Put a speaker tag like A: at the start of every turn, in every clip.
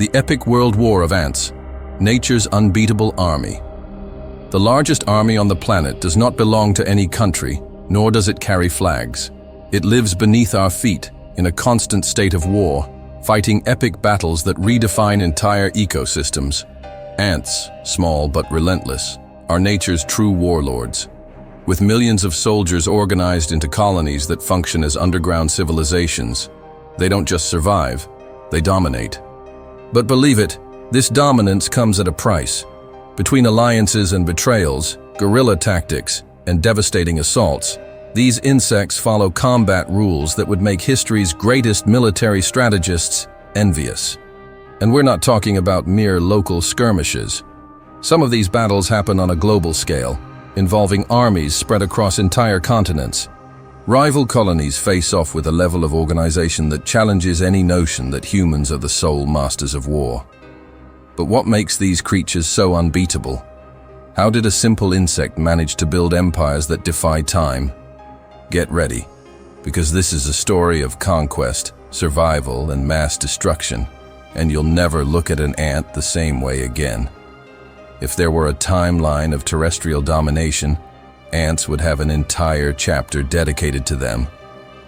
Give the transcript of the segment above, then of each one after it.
A: The epic world war of ants, nature's unbeatable army. The largest army on the planet does not belong to any country, nor does it carry flags. It lives beneath our feet, in a constant state of war, fighting epic battles that redefine entire ecosystems. Ants, small but relentless, are nature's true warlords. With millions of soldiers organized into colonies that function as underground civilizations, they don't just survive, they dominate. But believe it, this dominance comes at a price. Between alliances and betrayals, guerrilla tactics, and devastating assaults, these insects follow combat rules that would make history's greatest military strategists envious. And we're not talking about mere local skirmishes. Some of these battles happen on a global scale, involving armies spread across entire continents. Rival colonies face off with a level of organization that challenges any notion that humans are the sole masters of war. But what makes these creatures so unbeatable? How did a simple insect manage to build empires that defy time? Get ready, because this is a story of conquest, survival, and mass destruction, and you'll never look at an ant the same way again. If there were a timeline of terrestrial domination, ants would have an entire chapter dedicated to them.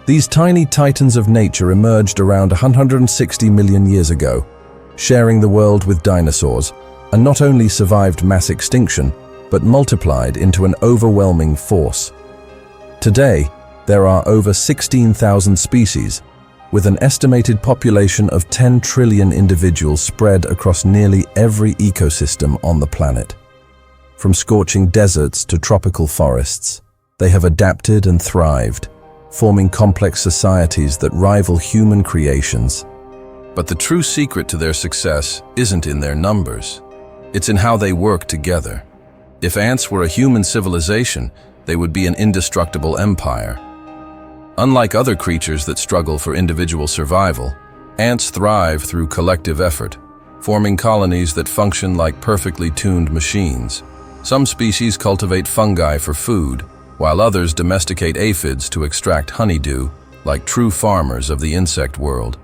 B: These tiny titans of nature emerged around 160 million years ago, sharing the world with dinosaurs, and not only survived mass extinction, but multiplied into an overwhelming force. Today, there are over 16,000 species, with an estimated population of 10 trillion individuals spread across nearly every ecosystem on the planet. From scorching deserts to tropical forests, they have adapted and thrived, forming complex societies that rival human creations.
A: But the true secret to their success isn't in their numbers. It's in how they work together. If ants were a human civilization, they would be an indestructible empire. Unlike other creatures that struggle for individual survival, ants thrive through collective effort, forming colonies that function like perfectly tuned machines. Some species cultivate fungi for food, while others domesticate aphids to extract honeydew, like true farmers of the insect world.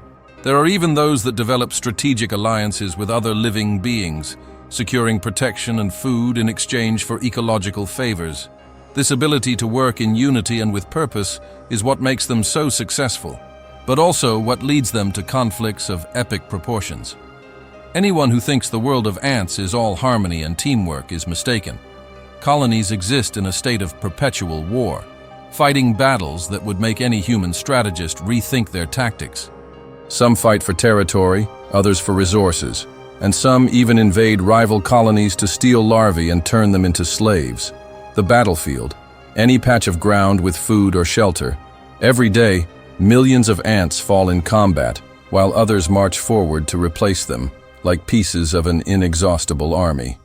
A: There are even those that develop strategic alliances with other living beings, securing protection and food in exchange for ecological favors. This ability to work in unity and with purpose is what makes them so successful, but also what leads them to conflicts of epic proportions. Anyone who thinks the world of ants is all harmony and teamwork is mistaken. Colonies exist in a state of perpetual war, fighting battles that would make any human strategist rethink their tactics. Some fight for territory, others for resources, and some even invade rival colonies to steal larvae and turn them into slaves. The battlefield, any patch of ground with food or shelter. Every day, millions of ants fall in combat, while others march forward to replace them, like pieces of an inexhaustible army.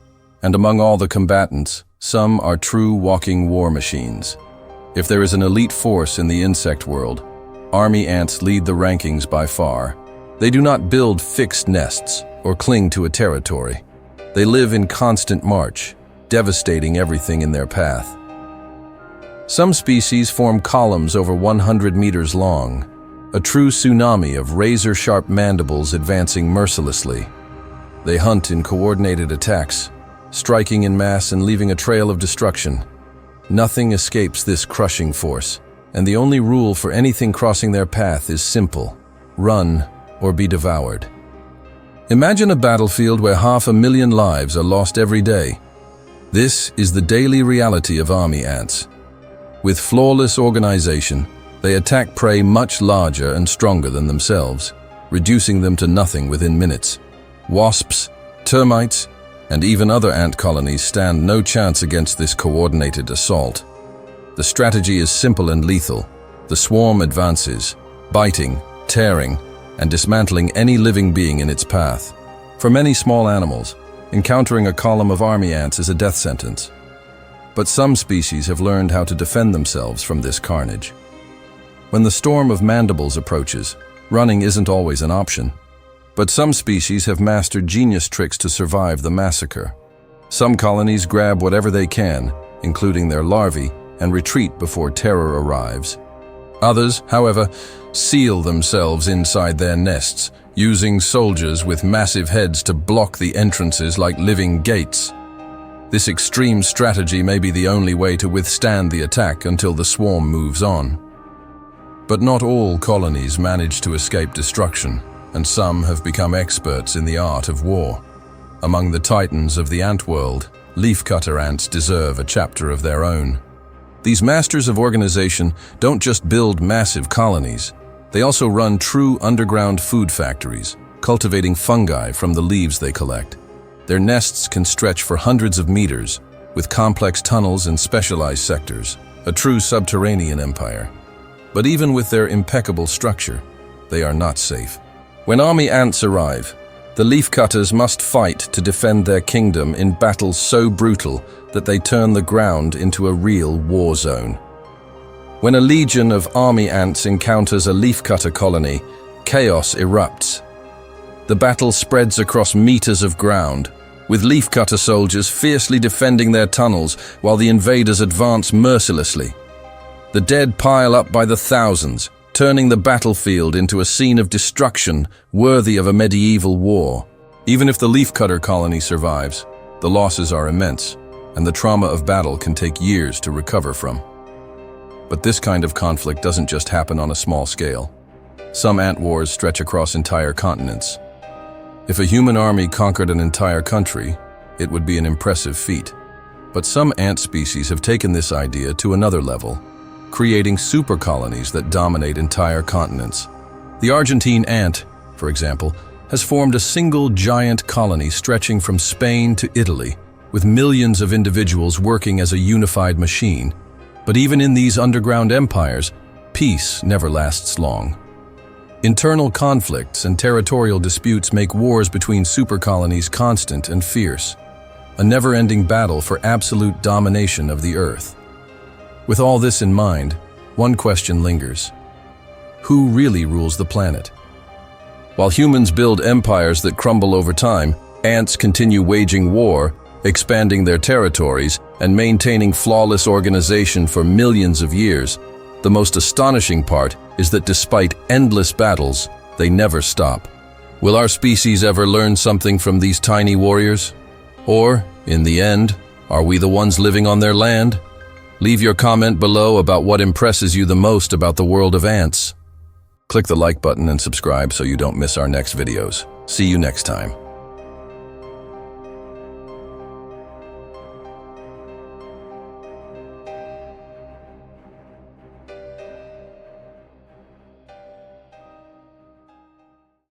A: And among all the combatants, some are true walking war machines. If there is an elite force in the insect world, army ants lead the rankings by far. They do not build fixed nests or cling to a territory. They live in constant march, devastating everything in their path. Some species form columns over 100 meters long, a true tsunami of razor-sharp mandibles advancing mercilessly. They hunt in coordinated attacks, striking in mass and leaving a trail of destruction. Nothing escapes this crushing force, and the only rule for anything crossing their path is simple: run or be devoured. Imagine a battlefield where 500,000 lives are lost every day. This is the daily reality of army ants. With flawless organization, they attack prey much larger and stronger than themselves, reducing them to nothing within minutes. Wasps, termites, and even other ant colonies stand no chance against this coordinated assault. The strategy is simple and lethal. The swarm advances, biting, tearing, and dismantling any living being in its path. For many small animals, encountering a column of army ants is a death sentence. But some species have learned how to defend themselves from this carnage. When the storm of mandibles approaches, running isn't always an option. But some species have mastered genius tricks to survive the massacre. Some colonies grab whatever they can, including their larvae, and retreat before terror arrives. Others, however, seal themselves inside their nests, using soldiers with massive heads to block the entrances like living gates. This extreme strategy may be the only way to withstand the attack until the swarm moves on. But not all colonies manage to escape destruction, and some have become experts in the art of war. Among the titans of the ant world, leafcutter ants deserve a chapter of their own. These masters of organization don't just build massive colonies, they also run true underground food factories, cultivating fungi from the leaves they collect. Their nests can stretch for hundreds of meters, with complex tunnels and specialized sectors, a true subterranean empire. But even with their impeccable structure, they are not safe. When army ants arrive, the leafcutters must fight to defend their kingdom in battles so brutal that they turn the ground into a real war zone. When a legion of army ants encounters a leafcutter colony, chaos erupts. The battle spreads across meters of ground, with leafcutter soldiers fiercely defending their tunnels while the invaders advance mercilessly. The dead pile up by the thousands, turning the battlefield into a scene of destruction worthy of a medieval war. Even if the leafcutter colony survives, the losses are immense, and the trauma of battle can take years to recover from. But this kind of conflict doesn't just happen on a small scale. Some ant wars stretch across entire continents. If a human army conquered an entire country, it would be an impressive feat. But some ant species have taken this idea to another level, creating super colonies that dominate entire continents. The Argentine ant, for example, has formed a single giant colony stretching from Spain to Italy, with millions of individuals working as a unified machine. But even in these underground empires, peace never lasts long. Internal conflicts and territorial disputes make wars between super colonies constant and fierce, a never-ending battle for absolute domination of the Earth. With all this in mind, one question lingers. Who really rules the planet? While humans build empires that crumble over time, ants continue waging war, expanding their territories, and maintaining flawless organization for millions of years. The most astonishing part is that despite endless battles, they never stop. Will our species ever learn something from these tiny warriors? Or, in the end, are we the ones living on their land? Leave your comment below about what impresses you the most about the world of ants. Click the like button and subscribe so you don't miss our next videos. See you next time.